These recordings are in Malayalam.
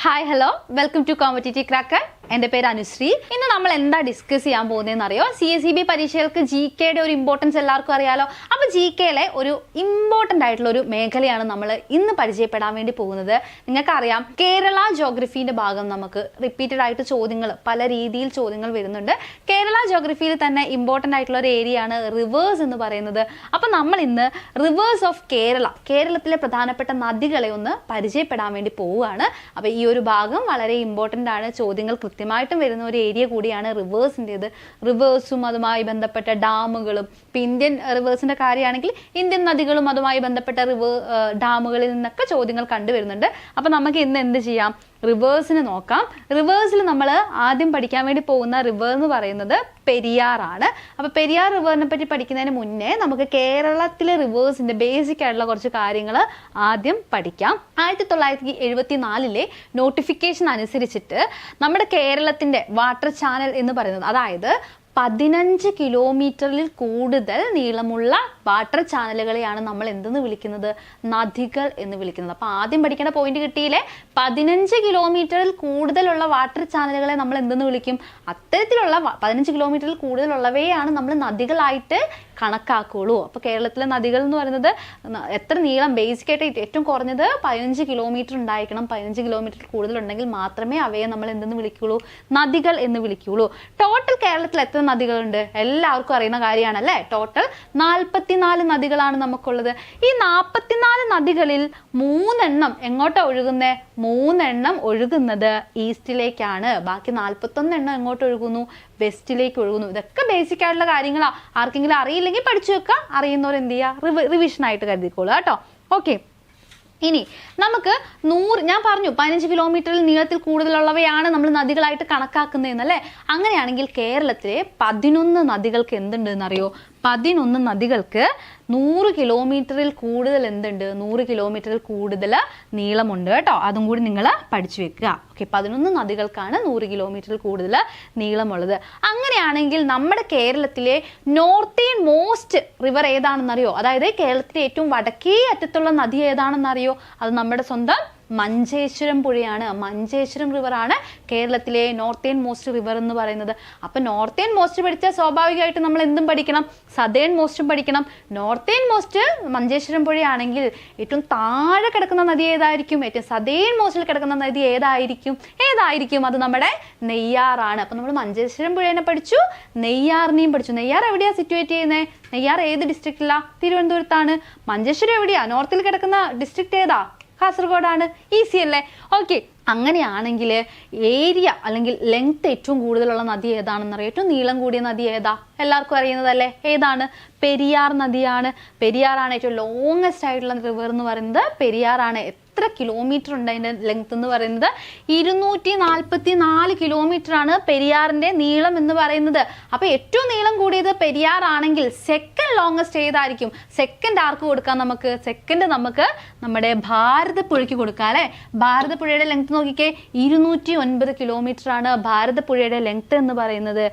Hi hello welcome to competitive cracker. എൻ്റെ പേര് അനുശ്രീ. ഇന്ന് നമ്മൾ എന്താ ഡിസ്കസ് ചെയ്യാൻ പോകുന്നതെന്ന് അറിയോ? CSEB പരീക്ഷകൾക്ക് GKയുടെ ഒരു ഇമ്പോർട്ടൻസ് എല്ലാവർക്കും അറിയാലോ. അപ്പോൾ GKയിലെ ഒരു ഇമ്പോർട്ടൻ്റ് ആയിട്ടുള്ള ഒരു മേഖലയാണ് നമ്മൾ ഇന്ന് പരിചയപ്പെടാൻ വേണ്ടി പോകുന്നത്. നിങ്ങൾക്കറിയാം, കേരള ജോഗ്രഫീൻ്റെ ഭാഗം നമുക്ക് റിപ്പീറ്റഡ് ആയിട്ട് ചോദ്യങ്ങൾ, പല രീതിയിൽ ചോദ്യങ്ങൾ വരുന്നുണ്ട്. കേരള ജോഗ്രഫിയിൽ തന്നെ ഇമ്പോർട്ടൻ്റ് ആയിട്ടുള്ള ഒരു ഏരിയയാണ് റിവേഴ്സ് എന്ന് പറയുന്നത്. അപ്പോൾ നമ്മൾ ഇന്ന് റിവേഴ്സ് ഓഫ് കേരളത്തിലെ പ്രധാനപ്പെട്ട നദികളെ ഒന്ന് പരിചയപ്പെടാൻ വേണ്ടി പോവുകയാണ്. അപ്പോൾ ഈ ഒരു ഭാഗം വളരെ ഇമ്പോർട്ടൻ്റ് ആണ്. ചോദ്യങ്ങൾ കൃത്യമായിട്ടും വരുന്ന ഒരു ഏരിയ കൂടിയാണ് റിവേഴ്സിൻ്റെത്. റിവേഴ്സും അതുമായി ബന്ധപ്പെട്ട ഡാമുകളും, ഇപ്പം ഇന്ത്യൻ റിവേഴ്സിൻ്റെ കാര്യമാണെങ്കിൽ ഇന്ത്യൻ നദികളും അതുമായി ബന്ധപ്പെട്ട ഡാമുകളിൽ നിന്നൊക്കെ ചോദ്യങ്ങൾ കണ്ടുവരുന്നുണ്ട്. അപ്പം നമുക്ക് ഇന്ന് എന്ത് ചെയ്യാം? റിവേഴ്സിന് നോക്കാം. റിവേഴ്സിൽ നമ്മൾ ആദ്യം പഠിക്കാൻ വേണ്ടി പോകുന്ന റിവർ എന്ന് പറയുന്നത് പെരിയാറാണ്. അപ്പോൾ പെരിയാർ റിവറിനെ പറ്റി പഠിക്കുന്നതിന് മുന്നേ നമുക്ക് കേരളത്തിലെ റിവേഴ്സിൻ്റെ ബേസിക് ആയിട്ടുള്ള കുറച്ച് കാര്യങ്ങൾ ആദ്യം പഠിക്കാം. 1974 നോട്ടിഫിക്കേഷൻ അനുസരിച്ചിട്ട് നമ്മുടെ കേരളത്തിൻ്റെ വാട്ടർ ചാനൽ എന്ന് പറയുന്നത്, അതായത് 15 കിലോമീറ്ററിൽ കൂടുതൽ നീളമുള്ള വാട്ടർ ചാനലുകളെയാണ് നമ്മൾ എന്തെന്ന് വിളിക്കുന്നത്? നദികൾ എന്ന് വിളിക്കുന്നത്. അപ്പോൾ ആദ്യം പഠിക്കേണ്ട പോയിന്റ് കിട്ടിയില്ലേ? 15 കിലോമീറ്ററിൽ കൂടുതലുള്ള വാട്ടർ ചാനലുകളെ നമ്മൾ എന്തെന്ന് വിളിക്കും? അത്തരത്തിലുള്ള 15 കിലോമീറ്ററിൽ കൂടുതലുള്ളവയാണ് നമ്മൾ നദികളായിട്ട് കണക്കാക്കുള്ളൂ. അപ്പോൾ കേരളത്തിലെ നദികൾ എന്ന് പറയുന്നത് എത്ര നീളം? ബേസിക്കായിട്ട് ഏറ്റവും കുറഞ്ഞത് 15 കിലോമീറ്റർ ഉണ്ടായിരിക്കണം. 15 കിലോമീറ്റർ കൂടുതലുണ്ടെങ്കിൽ മാത്രമേ അവയെ നമ്മൾ എന്തെന്ന് വിളിക്കുള്ളൂ? നദികൾ എന്ന് വിളിക്കുള്ളൂ. ടോട്ടൽ കേരളത്തിൽ എത്ര നദികളുണ്ട്? എല്ലാവർക്കും അറിയുന്ന കാര്യമാണല്ലേ. ടോട്ടൽ 44 നദികളാണ് നമുക്കുള്ളത്. ഈ 44 നദികളിൽ 3 എണ്ണം എങ്ങോട്ടാണ് ഒഴുകുന്നത്? 3 എണ്ണം ഒഴുകുന്നത് ഈസ്റ്റിലേക്കാണ്. ബാക്കി 41 എണ്ണം എങ്ങോട്ട് ഒഴുകുന്നു? വെസ്റ്റിലേക്ക് ഒഴുകുന്നു. ഇതൊക്കെ ബേസിക് ആയിട്ടുള്ള കാര്യങ്ങളാണ്. ആർക്കെങ്കിലും അറിയില്ലെങ്കിൽ പഠിച്ചു വെക്കുക. അറിയുന്നവർ എന്ത് ചെയ്യുക? റിവിഷനായിട്ട് കരുതിക്കോളുക കേട്ടോ. ഓക്കെ, ഇനി നമുക്ക് ഞാൻ പറഞ്ഞു 15 കിലോമീറ്ററിൽ നീളത്തിൽ കൂടുതലുള്ളവയാണ് നമ്മൾ നദികളായിട്ട് കണക്കാക്കുന്നതെന്നല്ലേ. അങ്ങനെയാണെങ്കിൽ കേരളത്തിലെ 11 നദികൾക്ക് എന്തുണ്ട് എന്നറിയോ? 11 നദികൾക്ക് 100 കിലോമീറ്ററിൽ കൂടുതൽ എന്തുണ്ട്? 100 കിലോമീറ്ററിൽ കൂടുതൽ നീളമുണ്ട് കേട്ടോ. അതും കൂടി നിങ്ങൾ പഠിച്ചു വെക്കുക. ഓക്കെ, 11 നദികൾക്കാണ് 100 കിലോമീറ്ററിൽ കൂടുതൽ നീളമുള്ളത്. അങ്ങനെയാണെങ്കിൽ നമ്മുടെ കേരളത്തിലെ നോർത്തേൺ മോസ്റ്റ് റിവർ ഏതാണെന്നറിയോ? അതായത് കേരളത്തിലെ ഏറ്റവും വടക്കേ അറ്റത്തുള്ള നദി ഏതാണെന്നറിയോ? അത് നമ്മുടെ സ്വന്തം മഞ്ചേശ്വരം പുഴയാണ്. മഞ്ചേശ്വരം റിവറാണ് കേരളത്തിലെ നോർത്തേൺ മോസ്റ്റ് റിവർ എന്ന് പറയുന്നത്. അപ്പം നോർത്തേൺ മോസ്റ്റ് പഠിച്ചാൽ സ്വാഭാവികമായിട്ട് നമ്മൾ എന്തും പഠിക്കണം? സദേൺ മോസ്റ്റും പഠിക്കണം. നോർത്തേൺ മോസ്റ്റ് മഞ്ചേശ്വരം പുഴയാണെങ്കിൽ ഏറ്റവും താഴെ കിടക്കുന്ന നദി ഏതായിരിക്കും? ഏറ്റവും സദേൺ മോസ്റ്റിൽ കിടക്കുന്ന നദി ഏതായിരിക്കും? അത് നമ്മുടെ നെയ്യാറാണ്. അപ്പം നമ്മൾ മഞ്ചേശ്വരം പുഴേനെ പഠിച്ചു, നെയ്യാറിനെയും പഠിച്ചു. നെയ്യാർ എവിടെയാണ് സിറ്റുവേറ്റ് ചെയ്യുന്നത്? നെയ്യാർ ഏത് ഡിസ്ട്രിക്റ്റിലാണ്? തിരുവനന്തപുരത്താണ്. മഞ്ചേശ്വരം എവിടെയാ? നോർത്തിൽ കിടക്കുന്ന ഡിസ്ട്രിക്റ്റ് ഏതാ? കാസർഗോഡാണ്. ഈസി അല്ലേ? ഓക്കെ, അങ്ങനെയാണെങ്കിൽ ഏരിയ അല്ലെങ്കിൽ ലെങ്ത് ഏറ്റവും കൂടുതലുള്ള നദി ഏതാണെന്നറിയാം? ഏറ്റവും നീളം കൂടിയ നദി ഏതാ? എല്ലാവർക്കും അറിയുന്നതല്ലേ. ഏതാണ്? പെരിയാർ നദിയാണ്. പെരിയാറാണ് ഏറ്റവും ലോങ്ങസ്റ്റ് ആയിട്ടുള്ള റിവർ എന്ന് പറയുന്നത്. പെരിയാറാണ്. എത്ര കിലോമീറ്റർ ഉണ്ട് അതിൻ്റെ ലെങ്ത് എന്ന് പറയുന്നത്? 244 കിലോമീറ്റർ ആണ് പെരിയാറിൻ്റെ നീളം എന്ന് പറയുന്നത്. അപ്പോൾ ഏറ്റവും നീളം കൂടിയത് പെരിയാർ ആണെങ്കിൽ സെക്കൻഡ് ലോങ്ങസ്റ്റ് ഏതായിരിക്കും? സെക്കൻഡ് ആർക്ക് കൊടുക്കാം നമുക്ക്? സെക്കൻഡ് നമുക്ക് നമ്മുടെ ഭാരതപ്പുഴയ്ക്ക് കൊടുക്കാം അല്ലേ. ഭാരതപ്പുഴയുടെ ലെങ്ത് നോക്കിക്കേ, 209 കിലോമീറ്റർ ആണ് ഭാരതപ്പുഴയുടെ ലെങ്ത് എന്ന് പറയുന്നത്.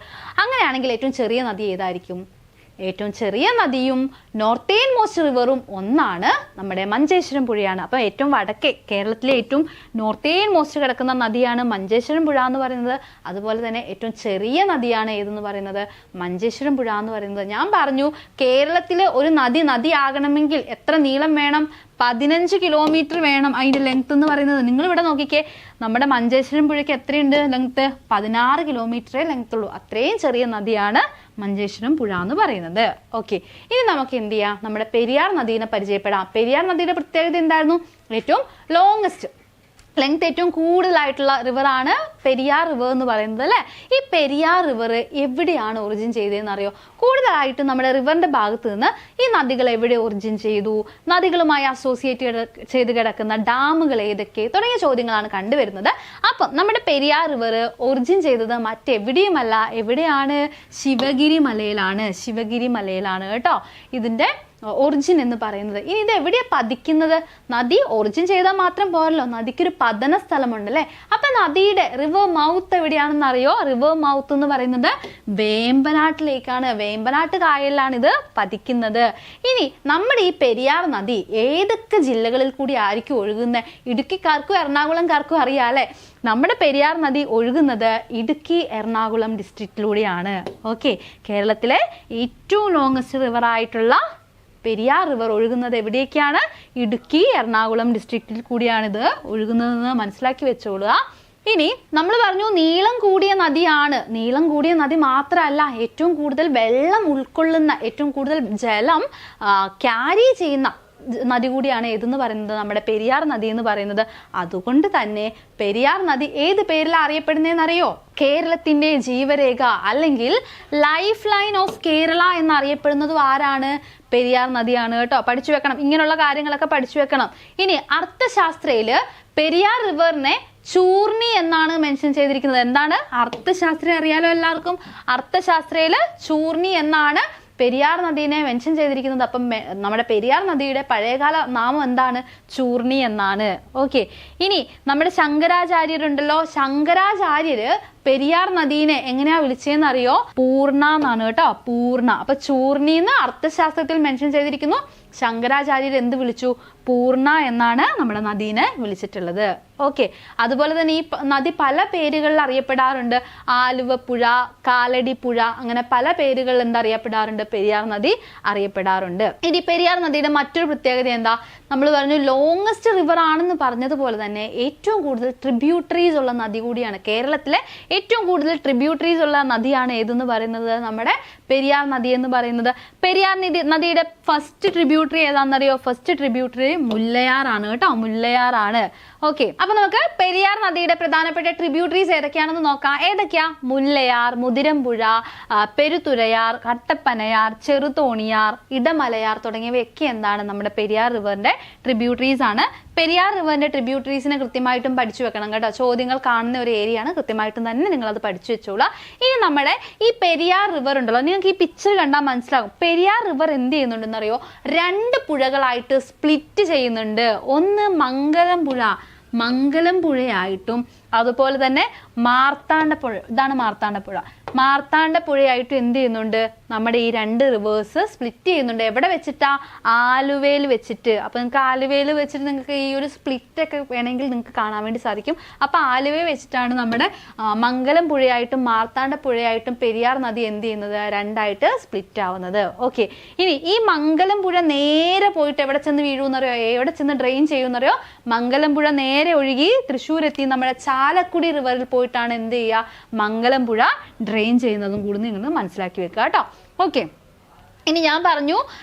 അങ്ങനെയാണെങ്കിൽ ഏറ്റവും ചെറിയ നദി ഏതായിരിക്കും? ഏറ്റവും ചെറിയ നദിയും നോർത്തേൺ മോസ്റ്റ് റിവറും ഒന്നാണ്, നമ്മുടെ മഞ്ചേശ്വരം പുഴയാണ്. അപ്പോൾ ഏറ്റവും വടക്കേ കേരളത്തിലെ ഏറ്റവും നോർത്തേൺ മോസ്റ്റ് കിടക്കുന്ന നദിയാണ് മഞ്ചേശ്വരം പുഴ എന്ന് പറയുന്നത്. അതുപോലെ തന്നെ ഏറ്റവും ചെറിയ നദിയാണ് ഏതെന്ന് പറയുന്നത്? മഞ്ചേശ്വരം പുഴ എന്ന് പറയുന്നത്. ഞാൻ പറഞ്ഞു, കേരളത്തിൽ ഒരു നദി ആകണമെങ്കിൽ എത്ര നീളം വേണം? 15 കിലോമീറ്റർ വേണം അതിൻ്റെ ലെങ്ത് എന്ന് പറയുന്നത്. നിങ്ങളിവിടെ നോക്കിക്കേ, നമ്മുടെ മഞ്ചേശ്വരം പുഴയ്ക്ക് എത്രയുണ്ട് ലെങ്ത്? 16 കിലോമീറ്ററേ ലെങ്ത് ഉള്ളൂ. അത്രയും ചെറിയ നദിയാണ് മഞ്ചേശ്വരം പുഴ എന്ന് പറയുന്നത്. ഓക്കെ, ഇനി നമുക്ക് എന്ത് ചെയ്യാം? നമ്മുടെ പെരിയാർ നദീനെ പരിചയപ്പെടാം. പെരിയാർ നദിയുടെ പ്രത്യേകത എന്തായിരുന്നു? ഏറ്റവും ലോങ്ങസ്റ്റ് ലെങ്ത് ഏറ്റവും കൂടുതലായിട്ടുള്ള റിവറാണ് പെരിയാർ റിവർ എന്ന് പറയുന്നത് അല്ലേ. ഈ പെരിയാർ റിവർ എവിടെയാണ് ഒറിജിൻ ചെയ്തതെന്ന് അറിയോ? കൂടുതലായിട്ട് നമ്മുടെ റിവറിന്റെ ഭാഗത്ത് നിന്ന് ഈ നദികൾ എവിടെ ഒറിജിൻ ചെയ്തു? നദികളുമായി അസോസിയേറ്റ് ചെയ്ത് കിടക്കുന്ന ഡാമുകൾ ഏതൊക്കെ? തുടങ്ങിയ ചോദ്യങ്ങളാണ് കണ്ടുവരുന്നത്. അപ്പം നമ്മുടെ പെരിയാർ റിവർ ഒറിജിൻ ചെയ്തത് മറ്റെവിടെയുമല്ല. എവിടെയാണ്? ശിവഗിരി മലയിലാണ് കേട്ടോ. ഇതിന്റെ ഒറിജിൻ എന്ന് പറയുന്നത്. ഇനി ഇത് എവിടെയാ പതിക്കുന്നത്? നദി ഒറിജിൻ ചെയ്താൽ മാത്രം പോരല്ലോ, നദിക്കൊരു പതന സ്ഥലമുണ്ട് അല്ലേ. അപ്പൊ നദിയുടെ റിവർ മൗത്ത് എവിടെയാണെന്ന് അറിയോ? റിവർ മൗത്ത് എന്ന് പറയുന്നത് വേമ്പനാട്ടിലേക്കാണ്. വേമ്പനാട്ട് കായലിലാണ് ഇത് പതിക്കുന്നത്. ഇനി നമ്മുടെ ഈ പെരിയാർ നദി ഏതൊക്കെ ജില്ലകളിൽ കൂടി ആയിരിക്കും ഒഴുകുന്നത്? ഇടുക്കിക്കാർക്കും എറണാകുളംകാർക്കും അറിയാം അല്ലെ. നമ്മുടെ പെരിയാർ നദി ഒഴുകുന്നത് ഇടുക്കി എറണാകുളം ഡിസ്ട്രിക്റ്റിലൂടെയാണ്. ഓക്കെ, കേരളത്തിലെ ഏറ്റവും ലോങ്സ്റ്റ് റിവർ ആയിട്ടുള്ള പെരിയാർ റിവർ ഒഴുകുന്നത് എവിടേക്കാണ്? ഇടുക്കി എറണാകുളം ഡിസ്ട്രിക്റ്റിൽ കൂടിയാണിത് ഒഴുകുന്നതെന്ന് മനസ്സിലാക്കി വെച്ചോളുക. ഇനി നമ്മൾ പറഞ്ഞു നീളം കൂടിയ നദിയാണ്. നീളം കൂടിയ നദി മാത്രമല്ല, ഏറ്റവും കൂടുതൽ വെള്ളം ഉൾക്കൊള്ളുന്ന, ഏറ്റവും കൂടുതൽ ജലം ക്യാരി ചെയ്യുന്ന നദി കൂടിയാണ് ഏതെന്ന് പറയുന്നത്? നമ്മുടെ പെരിയാർ നദി എന്ന് പറയുന്നത്. അതുകൊണ്ട് തന്നെ പെരിയാർ നദി ഏത് പേരിലാണ് അറിയപ്പെടുന്നതെന്നറിയോ? കേരളത്തിന്റെ ജീവരേഖ അല്ലെങ്കിൽ ലൈഫ് ലൈൻ ഓഫ് കേരള എന്നറിയപ്പെടുന്നതും ആരാണ്? പെരിയാർ നദിയാണ് കേട്ടോ. പഠിച്ചു വെക്കണം, ഇങ്ങനെയുള്ള കാര്യങ്ങളൊക്കെ പഠിച്ചു വെക്കണം. ഇനി അർത്ഥശാസ്ത്രയില് പെരിയാർ റിവറിനെ ചൂർണി എന്നാണ് മെൻഷൻ ചെയ്തിരിക്കുന്നത്. എന്താണ്? അർത്ഥശാസ്ത്രം അറിയാലോ എല്ലാവർക്കും. അർത്ഥശാസ്ത്രയില് ചൂർണി എന്നാണ് പെരിയാർ നദീനെ മെൻഷൻ ചെയ്തിരിക്കുന്നത്. അപ്പം നമ്മുടെ പെരിയാർ നദിയുടെ പഴയകാല നാമം എന്താണ്? ചൂർണി എന്നാണ്. ഓക്കെ, ഇനി നമ്മുടെ ശങ്കരാചാര്യരുണ്ടല്ലോ, ശങ്കരാചാര്യര് പെരിയാർ നദീനെ എങ്ങനെയാ വിളിച്ചതെന്ന് അറിയോ? പൂർണ്ണ എന്നാണ് കേട്ടോ, പൂർണ്ണ. അപ്പൊ ചൂർണി എന്ന് അർത്ഥശാസ്ത്രത്തിൽ മെൻഷൻ ചെയ്തിരിക്കുന്നു. ശങ്കരാചാര്യർ എന്ത് വിളിച്ചു? പൂർണ്ണ എന്നാണ് നമ്മുടെ നദീനെ വിളിച്ചിട്ടുള്ളത്. ഓക്കെ, അതുപോലെ തന്നെ ഈ നദി പല പേരുകളിൽ അറിയപ്പെടാറുണ്ട്. ആലുവപ്പുഴ, കാലടിപ്പുഴ, അങ്ങനെ പല പേരുകളിൽ എന്തറിയപ്പെടാറുണ്ട്? പെരിയാർ നദി അറിയപ്പെടാറുണ്ട്. ഇനി പെരിയാർ നദിയുടെ മറ്റൊരു പ്രത്യേകത എന്താ? നമ്മൾ പറഞ്ഞു ലോങ്സ്റ്റ് റിവർ ആണെന്ന് പറഞ്ഞതുപോലെ തന്നെ ഏറ്റവും കൂടുതൽ ട്രിബ്യൂട്ടറീസ് ഉള്ള നദി കൂടിയാണ്. കേരളത്തിലെ ഏറ്റവും കൂടുതൽ ട്രിബ്യൂട്ടറീസ് ഉള്ള നദിയാണ് ഏതെന്ന് പറയുന്നത്? നമ്മുടെ പെരിയാർ നദി എന്ന് പറയുന്നത്. പെരിയാർ നദിയുടെ ഫസ്റ്റ് ട്രിബ്യൂട്ടറി ഏതാണെന്നറിയോ? ഫസ്റ്റ് ട്രിബ്യൂട്ടറി മുല്ലയാറാണ് കേട്ടോ, മുല്ലയാറാണ്. ഓക്കെ, അപ്പൊ നമുക്ക് പെരിയാർ നദിയുടെ പ്രധാനപ്പെട്ട ട്രിബ്യൂട്ടറീസ് ഏതൊക്കെയാണെന്ന് നോക്കാം. ഏതൊക്കെയാ? മുല്ലയാർ, മുതിരമ്പുഴ, പെരുതുരയാർ, കട്ടപ്പനയാർ, ചെറുതോണിയാർ, ഇടമലയാർ തുടങ്ങിയവയൊക്കെ എന്താണ്? നമ്മുടെ പെരിയാർ റിവറിന്റെ ട്രിബ്യൂട്ടറീസ് ആണ്. പെരിയാർ റിവറിന്റെ ട്രിബ്യൂട്ടറീസിനെ കൃത്യമായിട്ടും പഠിച്ചു വെക്കണം കേട്ടോ. ചോദ്യങ്ങൾ കാണുന്ന ഒരു ഏരിയ ആണ്, കൃത്യമായിട്ടും തന്നെ നിങ്ങൾ അത് പഠിച്ചു വെച്ചോളൂ. ഇനി നമ്മുടെ ഈ പെരിയാർ റിവർ ഉണ്ടല്ലോ, നിങ്ങൾക്ക് ഈ പിക്ചർ കണ്ടാൽ മനസ്സിലാകും. പെരിയാർ റിവർ എന്ത് ചെയ്യുന്നുണ്ടെന്ന് അറിയോ? 2 പുഴകളായിട്ട് സ്പ്ലിറ്റ് ചെയ്യുന്നുണ്ട്. ഒന്ന് മംഗലം പുഴയായിട്ടും അതുപോലെ തന്നെ മാർത്താണ്ഡപ്പുഴ, ഇതാണ് മാർത്താണ്ഡപ്പുഴ. മാർത്താണ്ഡപ്പുഴയായിട്ടും എന്ത് ചെയ്യുന്നുണ്ട്? നമ്മുടെ ഈ 2 റിവേഴ്സ് സ്പ്ലിറ്റ് ചെയ്യുന്നുണ്ട്. എവിടെ വെച്ചിട്ടാ? ആലുവയിൽ വെച്ചിട്ട്. അപ്പൊ നിങ്ങൾക്ക് ആലുവയിൽ വെച്ചിട്ട് നിങ്ങൾക്ക് ഈ ഒരു സ്പ്ലിറ്റ് ഒക്കെ വേണമെങ്കിൽ നിങ്ങൾക്ക് കാണാൻ വേണ്ടി സാധിക്കും. അപ്പൊ ആലുവയിൽ വെച്ചിട്ടാണ് നമ്മുടെ മംഗലം പുഴയായിട്ടും മാർത്താണ്ഡപ്പുഴയായിട്ടും പെരിയാർ നദി എന്ത് ചെയ്യുന്നത്? 2ആയിട്ട് സ്പ്ലിറ്റ് ആവുന്നത്. ഓക്കെ, ഇനി ഈ മംഗലം പുഴ നേരെ പോയിട്ട് എവിടെ ചെന്ന് വീഴുമെന്നറിയോ? എവിടെ ചെന്ന് ഡ്രെയിൻ ചെയ്യുമെന്നറിയോ? മംഗലം പുഴ നേരെ ഒഴുകി തൃശ്ശൂർ എത്തി നമ്മുടെ ചാലക്കുടി റിവറിൽ പോയിട്ടാണ് എന്ത് ചെയ്യുക? മംഗലം പുഴ ഡ്രെയിൻ ചെയ്യുന്നതും കൂടി നിങ്ങൾ മനസ്സിലാക്കി വെക്കുക കേട്ടോ. ഓക്കെ, ഇനി ഞാൻ പറഞ്ഞു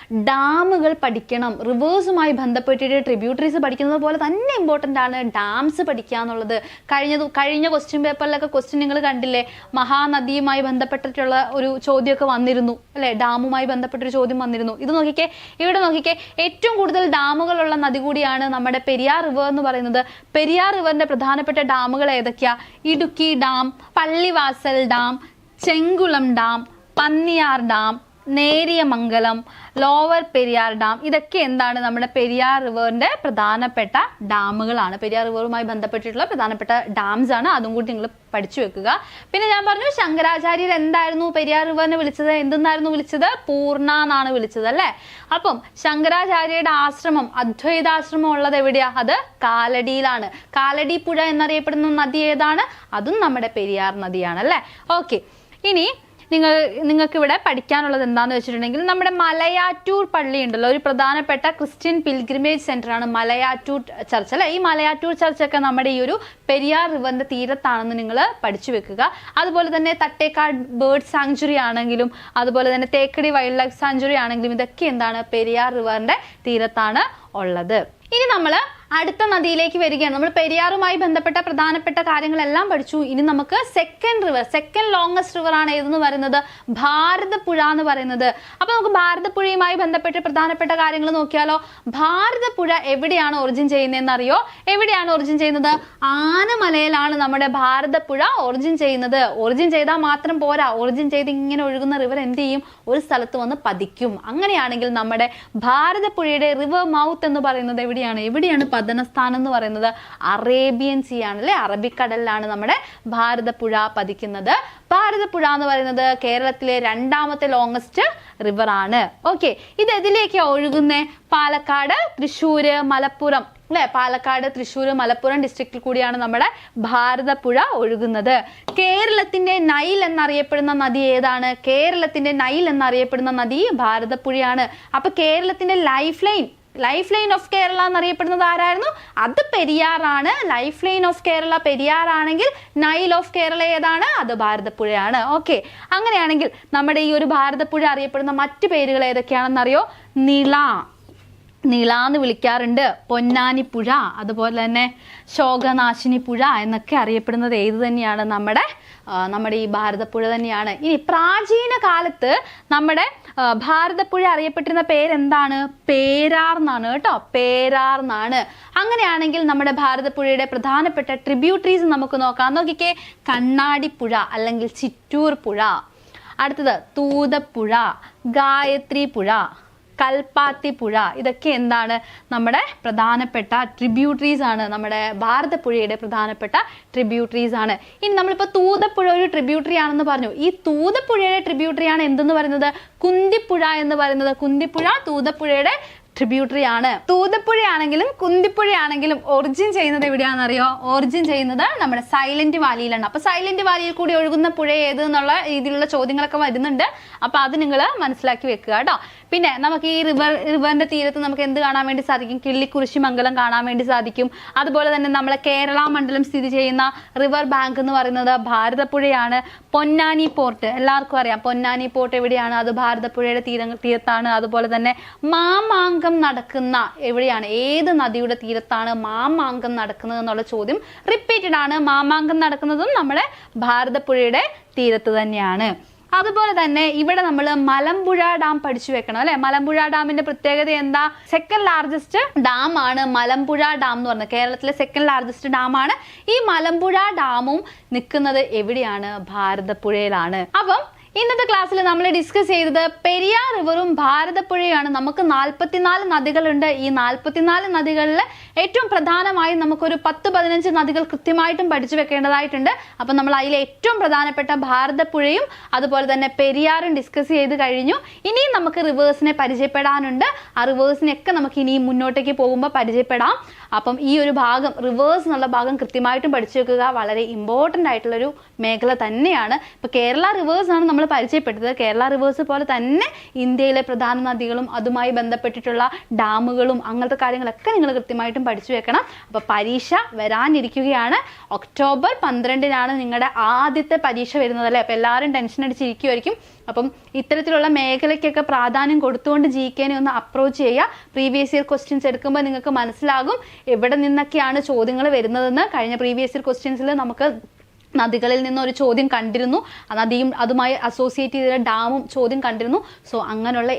ഡാമുകൾ പഠിക്കണം. റിവേഴ്സുമായി ബന്ധപ്പെട്ടിട്ട് ട്രിബ്യൂട്ടറീസ് പഠിക്കുന്നത് പോലെ തന്നെ ഇമ്പോർട്ടൻ്റ് ആണ് ഡാംസ് പഠിക്കുക എന്നുള്ളത്. കഴിഞ്ഞ ക്വസ്റ്റ്യൻ പേപ്പറിലൊക്കെ ക്വസ്റ്റ്യൻ നിങ്ങൾ കണ്ടില്ലേ? മഹാനദിയുമായി ബന്ധപ്പെട്ടിട്ടുള്ള ഒരു ചോദ്യമൊക്കെ വന്നിരുന്നു അല്ലെ? ഡാമുമായി ബന്ധപ്പെട്ടൊരു ചോദ്യം വന്നിരുന്നു. ഇത് നോക്കിക്കേ, ഇവിടെ നോക്കിക്കേ, ഏറ്റവും കൂടുതൽ ഡാമുകളുള്ള നദി കൂടിയാണ് നമ്മുടെ പെരിയാർ റിവർ എന്ന് പറയുന്നത്. പെരിയാർ റിവറിന്റെ പ്രധാനപ്പെട്ട ഡാമുകൾ ഏതൊക്കെയാ? Idukki dam, Pallivasal dam, Chenkulam dam, Panniyar dam, Neriyamangalam, lower Periyar dam. ഇതൊക്കെ എന്താണ്? നമ്മുടെ പെരിയാർ റിവറിന്റെ പ്രധാനപ്പെട്ട ഡാമുകളാണ്. പെരിയാർ റിവറുമായി ബന്ധപ്പെട്ടിട്ടുള്ള പ്രധാനപ്പെട്ട ഡാംസ് ആണ്. അതും കൂടി നിങ്ങൾ പഠിച്ചു വെക്കുക. പിന്നെ ഞാൻ പറഞ്ഞു ശങ്കരാചാര്യർ എന്തായിരുന്നു പെരിയാർ റിവറിനെ വിളിച്ചത്? എന്തെന്നായിരുന്നു വിളിച്ചത്? പൂർണ്ണ എന്നാണ് വിളിച്ചത് അല്ലേ? അപ്പം ശങ്കരാചാര്യരുടെ ആശ്രമം, അദ്വൈതാശ്രമം ഉള്ളത് എവിടെയാ? അത് കാലടിയിലാണ്. കാലടി പുഴ എന്നറിയപ്പെടുന്ന നദി ഏതാണ്? അതും നമ്മുടെ പെരിയാർ നദിയാണ് അല്ലേ? ഓക്കെ, ഇനി നിങ്ങൾക്ക് ഇവിടെ പഠിക്കാനുള്ളത് എന്താണെന്ന് വെച്ചിട്ടുണ്ടെങ്കിൽ നമ്മുടെ മലയാറ്റൂർ പള്ളി ഉണ്ടല്ലോ, ഒരു പ്രധാനപ്പെട്ട ക്രിസ്ത്യൻ പിൽഗ്രിമേജ് സെന്റർ ആണ് മലയാറ്റൂർ ചർച്ച് അല്ലെ? ഈ മലയാറ്റൂർ ചർച്ചൊക്കെ നമ്മുടെ ഈ ഒരു പെരിയാർ റിവറിന്റെ തീരത്താണെന്ന് നിങ്ങൾ പഠിച്ചു വെക്കുക. അതുപോലെ തന്നെ തട്ടേക്കാട് ബേർഡ് സാങ്ച്വറി ആണെങ്കിലും അതുപോലെ തന്നെ തേക്കടി വൈൽഡ് ലൈഫ് സാങ്ച്വറി ആണെങ്കിലും ഇതൊക്കെ എന്താണ്? പെരിയാർ റിവറിന്റെ തീരത്താണ് ഉള്ളത്. ഇനി നമ്മൾ അടുത്ത നദിയിലേക്ക് വരികയാണ്. നമ്മൾ പെരിയാറുമായി ബന്ധപ്പെട്ട പ്രധാനപ്പെട്ട കാര്യങ്ങളെല്ലാം പഠിച്ചു. ഇനി നമുക്ക് സെക്കൻഡ് ലോങ്സ്റ്റ് റിവർ ആണ് ഏതെന്ന് പറയുന്നത് ഭാരതപ്പുഴ എന്ന് പറയുന്നത്. അപ്പൊ നമുക്ക് ഭാരതപ്പുഴയുമായി ബന്ധപ്പെട്ട് പ്രധാനപ്പെട്ട കാര്യങ്ങൾ നോക്കിയാലോ. ഭാരതപ്പുഴ എവിടെയാണ് ഒറിജിൻ ചെയ്യുന്നതെന്ന് അറിയോ? എവിടെയാണ് ഒറിജിൻ ചെയ്യുന്നത്? ആനമലയിലാണ് നമ്മുടെ ഭാരതപ്പുഴ ഒറിജിൻ ചെയ്യുന്നത്. ഒറിജിൻ ചെയ്താൽ മാത്രം പോരാ, ഒറിജിൻ ചെയ്ത് ഇങ്ങനെ ഒഴുകുന്ന റിവർ എന്ത് ചെയ്യും? ഒരു സ്ഥലത്ത് വന്ന് പതിക്കും. അങ്ങനെയാണെങ്കിൽ നമ്മുടെ ഭാരതപ്പുഴയുടെ റിവർ മൗത്ത് എന്ന് പറയുന്നത് എവിടെയാണ് പതനസ്ഥാനം എന്ന് പറയുന്നത്? അറേബ്യൻ സീ ആണ് അല്ലെ, അറബിക്കടലിലാണ് നമ്മുടെ ഭാരതപ്പുഴ പതിക്കുന്നത്. ഭാരതപ്പുഴ എന്ന് പറയുന്നത് കേരളത്തിലെ രണ്ടാമത്തെ ലോങ്സ്റ്റ് റിവർ ആണ്. ഓക്കെ, ഇത് എതിലേക്കാ ഒഴുകുന്നേ? പാലക്കാട്, തൃശ്ശൂര്, മലപ്പുറം അല്ലെ, പാലക്കാട്, തൃശ്ശൂർ, മലപ്പുറം ഡിസ്ട്രിക്റ്റിൽ കൂടിയാണ് നമ്മുടെ ഭാരതപ്പുഴ ഒഴുകുന്നത്. കേരളത്തിന്റെ നൈൽ എന്നറിയപ്പെടുന്ന നദി ഏതാണ്? കേരളത്തിന്റെ നൈൽ എന്നറിയപ്പെടുന്ന നദി ഭാരതപ്പുഴയാണ്. അപ്പൊ കേരളത്തിന്റെ ലൈഫ് ലൈൻ ഓഫ് കേരള എന്നറിയപ്പെടുന്നത് ആരായിരുന്നു? അത് പെരിയാറാണ്. ലൈഫ് ലൈൻ ഓഫ് കേരള പെരിയാറാണെങ്കിൽ നൈൽ ഓഫ് കേരള ഏതാണ്? അത് ഭാരതപ്പുഴയാണ്. ഓക്കെ, അങ്ങനെയാണെങ്കിൽ നമ്മുടെ ഈ ഒരു ഭാരതപ്പുഴ അറിയപ്പെടുന്ന മറ്റു പേരുകൾ ഏതൊക്കെയാണെന്നറിയോ? നിള എന്ന് വിളിക്കാറുണ്ട്, പൊന്നാനിപ്പുഴ, അതുപോലെ തന്നെ ശോകനാശിനി പുഴ എന്നൊക്കെ അറിയപ്പെടുന്നത് ഏത് തന്നെയാണ്? നമ്മുടെ ഈ ഭാരതപ്പുഴ തന്നെയാണ്. ഇനി പ്രാചീന കാലത്ത് നമ്മുടെ ഭാരതപ്പുഴ അറിയപ്പെട്ടിരുന്ന പേരെന്താണ്? പേരാർ എന്നാണ് കേട്ടോ, പേരാർ എന്നാണ്. അങ്ങനെയാണെങ്കിൽ നമ്മുടെ ഭാരതപ്പുഴയുടെ പ്രധാനപ്പെട്ട ട്രിബ്യൂട്ടറീസ് നമുക്ക് നോക്കാം. നോക്കിക്കേ, കണ്ണാടിപ്പുഴ അല്ലെങ്കിൽ ചിറ്റൂർ പുഴ, അടുത്തത് തൂതപ്പുഴ, ഗായത്രി പുഴ, കൽപ്പാത്തിപ്പുഴ. ഇതൊക്കെ എന്താണ്? നമ്മുടെ പ്രധാനപ്പെട്ട ട്രിബ്യൂട്ടറീസ് ആണ്, നമ്മുടെ ഭാരതപ്പുഴയുടെ പ്രധാനപ്പെട്ട ട്രിബ്യൂട്ടറീസ് ആണ്. ഇനി നമ്മളിപ്പോൾ തൂതപ്പുഴ ഒരു ട്രിബ്യൂട്ടറി ആണെന്ന് പറഞ്ഞു. ഈ തൂതപ്പുഴയുടെ ട്രിബ്യൂട്ടറി ആണ് എന്തെന്ന് പറയുന്നത്? കുന്തിപ്പുഴ എന്ന് പറയുന്നത്. കുന്തിപ്പുഴ തൂതപ്പുഴയുടെ ട്രിബ്യൂട്ടറി ആണ്. തൂതപ്പുഴയാണെങ്കിലും കുന്തിപ്പുഴയാണെങ്കിലും ഒറിജിൻ ചെയ്യുന്നത് എവിടെയാണെന്നറിയോ? ഒറിജിൻ ചെയ്യുന്നത് നമ്മുടെ സൈലന്റ് വാലിയിലാണ്. അപ്പൊ സൈലന്റ് വാലിയിൽ കൂടി ഒഴുകുന്ന പുഴ ഏത് എന്നുള്ള രീതിയിലുള്ള ചോദ്യങ്ങളൊക്കെ വരുന്നുണ്ട്. അപ്പൊ അത് നിങ്ങൾ മനസ്സിലാക്കി വെക്കുക കേട്ടോ. പിന്നെ നമുക്ക് ഈ റിവറിന്റെ തീരത്ത് നമുക്ക് എന്ത് കാണാൻ വേണ്ടി സാധിക്കും? കിള്ളിക്കുറിശി മംഗലം കാണാൻ വേണ്ടി സാധിക്കും. അതുപോലെ തന്നെ നമ്മളെ കേരള മണ്ഡലം സ്ഥിതി ചെയ്യുന്ന റിവർ ബാങ്ക് എന്ന് പറയുന്നത് ഭാരതപ്പുഴയാണ്. പൊന്നാനി പോർട്ട് എല്ലാവർക്കും അറിയാം. പൊന്നാനി പോർട്ട് എവിടെയാണ്? അത് ഭാരതപ്പുഴയുടെ തീരത്താണ്. അതുപോലെ തന്നെ മാമാങ്കം നടക്കുന്ന എവിടെയാണ്? ഏത് നദിയുടെ തീരത്താണ് മാമാങ്കം നടക്കുന്നത് എന്നുള്ള ചോദ്യം റിപ്പീറ്റഡ് ആണ്. മാമാങ്കം നടക്കുന്നതും നമ്മുടെ ഭാരതപ്പുഴയുടെ തീരത്ത് തന്നെയാണ്. അതുപോലെ തന്നെ ഇവിടെ നമ്മൾ മലമ്പുഴ ഡാം പഠിച്ചു വെക്കണം അല്ലെ. മലമ്പുഴ ഡാമിന്റെ പ്രത്യേകത എന്താ? സെക്കൻഡ് ലാർജസ്റ്റ് ഡാം ആണ് മലമ്പുഴ ഡാം എന്ന് പറഞ്ഞത്. കേരളത്തിലെ സെക്കൻഡ് ലാർജസ്റ്റ് ഡാം ആണ്. ഈ മലമ്പുഴ ഡാമും നിൽക്കുന്നത് എവിടെയാണ്? ഭാരതപ്പുഴയിലാണ്. അപ്പം ഇന്നത്തെ ക്ലാസ്സിൽ നമ്മൾ ഡിസ്കസ് ചെയ്തത് പെരിയാർ റിവറും ഭാരതപ്പുഴയാണ്. നമുക്ക് 44 നദികളുണ്ട്. ഈ 44 നദികളിൽ ഏറ്റവും പ്രധാനമായി നമുക്കൊരു 10-15 നദികൾ കൃത്യമായിട്ടും പഠിച്ചു വെക്കേണ്ടതായിട്ടുണ്ട്. അപ്പം നമ്മൾ അതിലെ ഏറ്റവും പ്രധാനപ്പെട്ട ഭാരതപ്പുഴയും അതുപോലെ തന്നെ പെരിയാറും ഡിസ്കസ് ചെയ്ത് കഴിഞ്ഞു. ഇനിയും നമുക്ക് റിവേഴ്സിനെ പരിചയപ്പെടാനുണ്ട്. ആ റിവേഴ്സിനെയൊക്കെ നമുക്ക് ഇനിയും മുന്നോട്ടേക്ക് പോകുമ്പോൾ പരിചയപ്പെടാം. അപ്പം ഈ ഒരു ഭാഗം റിവേഴ്സ് എന്നുള്ള ഭാഗം കൃത്യമായിട്ടും പഠിച്ചു വെക്കുക. വളരെ ഇമ്പോർട്ടൻ്റ് ആയിട്ടുള്ളൊരു മേഖല തന്നെയാണ്. ഇപ്പം കേരള റിവേഴ്സ് ആണ് നമ്മൾ പരിചയപ്പെട്ടത്. കേരള റിവേഴ്സ് പോലെ തന്നെ ഇന്ത്യയിലെ പ്രധാന നദികളും അതുമായി ബന്ധപ്പെട്ടിട്ടുള്ള ഡാമുകളും അങ്ങനത്തെ കാര്യങ്ങളൊക്കെ നിങ്ങൾ കൃത്യമായിട്ടും പഠിച്ചു വെക്കണം. അപ്പോൾ പരീക്ഷ വരാനിരിക്കുകയാണ്. ഒക്ടോബർ 12-നാണ് നിങ്ങളുടെ ആദ്യത്തെ പരീക്ഷ വരുന്നത് അല്ലേ. അപ്പോൾ എല്ലാവരും ടെൻഷൻ അടിച്ചിരിക്കുമായിരിക്കും. അപ്പം ഇത്തരത്തിലുള്ള മേഖലയ്ക്കൊക്കെ പ്രാധാന്യം കൊടുത്തുകൊണ്ട് GK-നെ ഒന്ന് അപ്രോച്ച് ചെയ്യുക. പ്രീവിയസ് ഇയർ ക്വസ്റ്റ്യൻസ് എടുക്കുമ്പോൾ നിങ്ങൾക്ക് മനസ്സിലാകും എവിടെ നിന്നൊക്കെയാണ് ചോദ്യങ്ങൾ വരുന്നതെന്ന്. കഴിഞ്ഞ പ്രീവിയസ് ഇയർ ക്വസ്റ്റ്യൻസിൽ നമുക്ക് നദികളിൽ നിന്ന് ഒരു ചോദ്യം കണ്ടിരുന്നു. നദിയും അതുമായി അസോസിയേറ്റ് ചെയ്ത ഡാമും ചോദ്യം കണ്ടിരുന്നു. സോ അങ്ങനെയുള്ള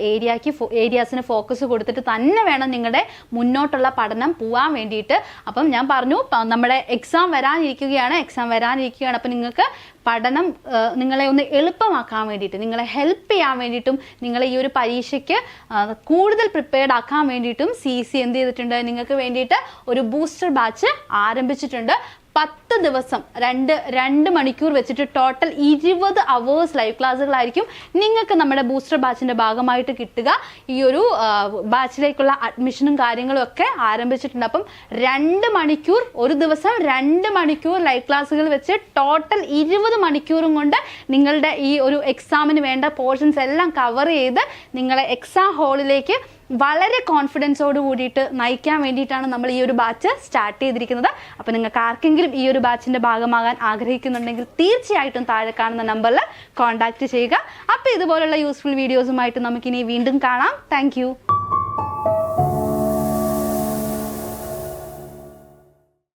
ഏരിയാസിന് ഫോക്കസ് കൊടുത്തിട്ട് തന്നെ വേണം നിങ്ങളുടെ മുന്നോട്ടുള്ള പഠനം പോകാൻ വേണ്ടിയിട്ട്. അപ്പം ഞാൻ പറഞ്ഞു നമ്മുടെ എക്സാം വരാനിരിക്കുകയാണ്. അപ്പം നിങ്ങൾക്ക് പഠനം നിങ്ങളെ ഒന്ന് എളുപ്പമാക്കാൻ വേണ്ടിയിട്ട്, നിങ്ങളെ ഹെൽപ്പ് ചെയ്യാൻ വേണ്ടിയിട്ടും, നിങ്ങളെ ഈ ഒരു പരീക്ഷയ്ക്ക് കൂടുതൽ പ്രിപ്പയർഡ് ആക്കാൻ വേണ്ടിയിട്ടും CC എന്ത് ചെയ്തിട്ടുണ്ട്? നിങ്ങൾക്ക് വേണ്ടിയിട്ട് ഒരു ബൂസ്റ്റർ ബാച്ച് ആരംഭിച്ചിട്ടുണ്ട്. 10 ദിവസം 2 മണിക്കൂർ വെച്ചിട്ട് ടോട്ടൽ 20 അവേഴ്സ് ലൈവ് ക്ലാസ്സുകളായിരിക്കും നിങ്ങൾക്ക് നമ്മുടെ ബൂസ്റ്റർ ബാച്ചിന്റെ ഭാഗമായിട്ട് കിട്ടുക. ഈ ഒരു ബാച്ചിലേക്കുള്ള അഡ്മിഷനും കാര്യങ്ങളും ഒക്കെ ആരംഭിച്ചിട്ടുണ്ട്. അപ്പം 2 മണിക്കൂർ ഒരു ദിവസം 2 മണിക്കൂർ ലൈവ് ക്ലാസ്സുകൾ വെച്ച് ടോട്ടൽ 20 മണിക്കൂറും കൊണ്ട് നിങ്ങളുടെ ഈ ഒരു എക്സാമിന് വേണ്ട പോർഷൻസ് എല്ലാം കവർ ചെയ്ത് നിങ്ങളെ എക്സാം ഹാളിലേക്ക് വളരെ കോൺഫിഡൻസോട് കൂടിയിട്ട് നയിക്കാൻ വേണ്ടിയിട്ടാണ് നമ്മൾ ഈ ഒരു ബാച്ച് സ്റ്റാർട്ട് ചെയ്തിരിക്കുന്നത്. അപ്പോൾ നിങ്ങൾക്ക് ആർക്കെങ്കിലും ഈ ഒരു ബാച്ചിന്റെ ഭാഗമാകാൻ ആഗ്രഹിക്കുന്നുണ്ടെങ്കിൽ തീർച്ചയായിട്ടും താഴെ കാണുന്ന നമ്പറിൽ കോൺടാക്ട് ചെയ്യുക. അപ്പോൾ ഇതുപോലുള്ള യൂസ്ഫുൾ വീഡിയോസുമായിട്ട് നമുക്കിനി വീണ്ടും കാണാം. താങ്ക്